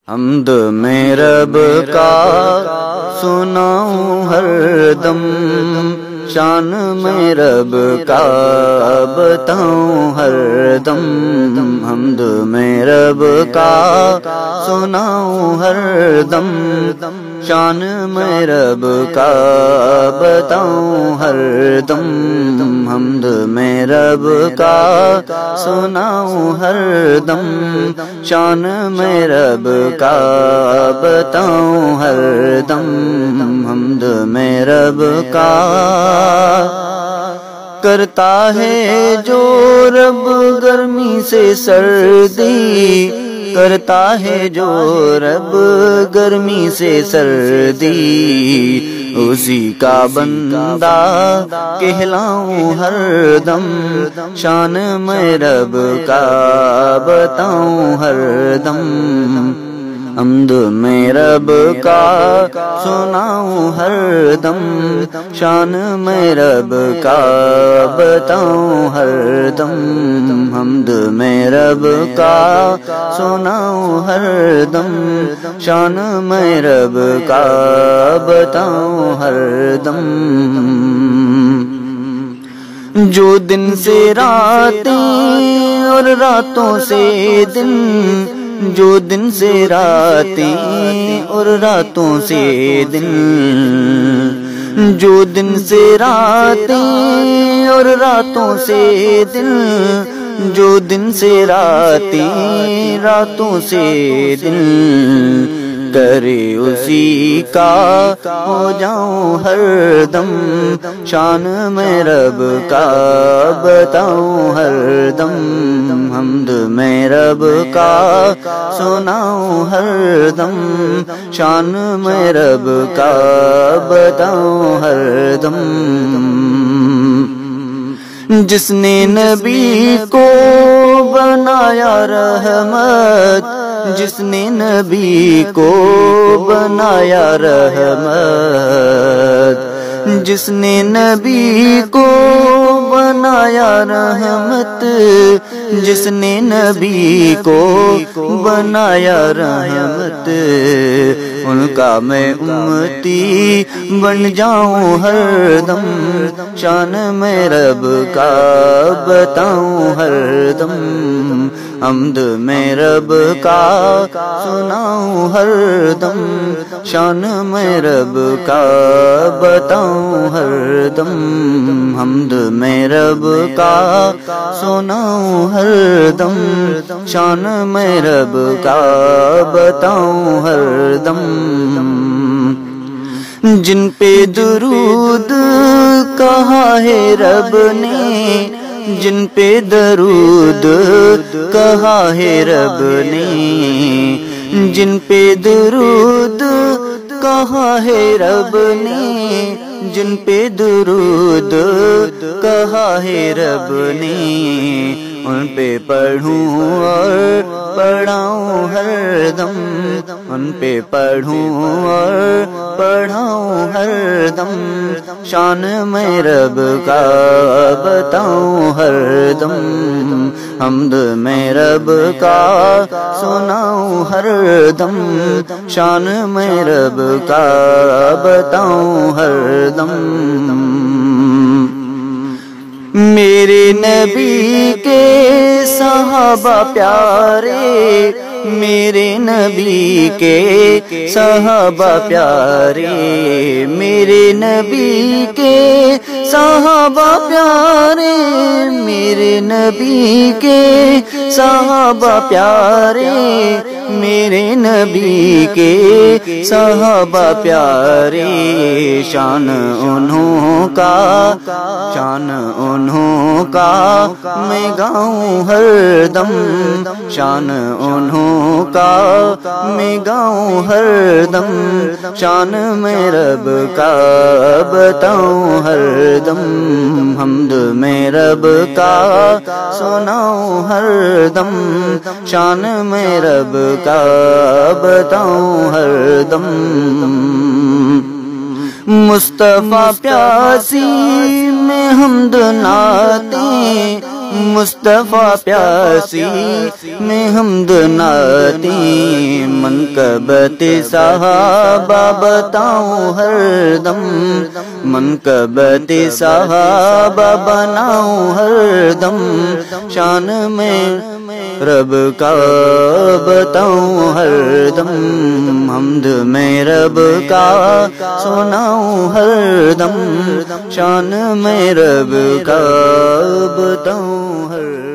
حمد میں رب کا سناؤں ہر دم، شان میں رب کا بتاؤں ہر دم، حمد میں رب کا سناؤں ہر دم، شان میں رب کا بتاؤں ہر دم، حمد میں رب کا سناؤں ہر دم، شان میں رب کا بتاؤں ہر دم، حمد میں رب کا کرتا ہے جو رب گرمی سے سردی، کرتا ہے جو رب گرمی سے سردی، اسی کا بندہ کہلاؤں ہر دم، شان میں رب کا بتاؤں ہر دم، حمد میں رب کا سناؤں ہر دم، شان میں رب کا بتاؤں ہر دم، حمد میں رب کا سناؤں ہر دم، شان میں رب کا بتاؤں ہر دم، جو دن سے راتیں اور راتوں سے دن، جو دن سے راتیں اور راتوں سے دن، جو دن سے راتیں اور راتوں سے دن، جو دن سے راتیں راتوں سے دن، کرے اسی کا ہو جاؤں ہر دم، شان میں رب کا بتاؤں ہر دم، حمد میں رب کا سناؤں ہر دم، شان میں رب کا بتاؤں ہر دم، جس نے نبی کو بنایا رحمت، جس نے نبی کو بنایا رحمت، جس نے نبی کو بنایا رحمت، جس نے نبی کو بنایا رحمت، ان کا میں امتی بن جاؤں ہر دم، شان میں رب کا بتاؤں ہر دم، حمد میں رب کا سناؤں ہر دم، شان میں رب کا بتاؤں ہر دم، حمد میں رب کا سناؤں ہر دم، شان میں رب کا بتاؤں ہر دم، جن پہ درود کہا ہے رب نے، جن پہ درود کہا ہے رب نے، جن پہ درود کہا ہے رب نے، جن پہ درود کہا ہے رب نے، ان پہ پڑھوں اور پڑھاؤں ہر دم، ان پہ پڑھوں اور پڑھاؤں ہر دم، شان میں رب کا بتاؤں ہر دم، حمد میں رب کا سناؤں ہر دم، شان میں رب کا بتاؤں ہر دم، میرے نبی کے صحابہ پیارے، میرے نبی کے صحابہ پیارے، میرے نبی کے صحابہ پیارے، میرے نبی کے صحابہ پیارے، میرے نبی کے صحابہ پیارے، شان انہوں کا، شان انہوں کا میں گاؤں ہر دم، شان انہوں کا میں گاؤں ہر دم، شان میں رب کا بتاؤں ہر دم، حمد میں رب کا سناؤں ہر دم، شان میں رب کا بتاؤں ہر دم، مصطفیٰ پیاسی میں حمد نعتیں، مصطفیٰ پیاسی میں حمد نعتیں، منقبت صحابہ بتاؤں ہر دم، منقبت صحابہ بناؤں ہر دم، شان میں رب کا بتاؤں ہر دم، حمد میں رب کا سناؤں ہر دم، شان میں رب کا بتاؤں ہر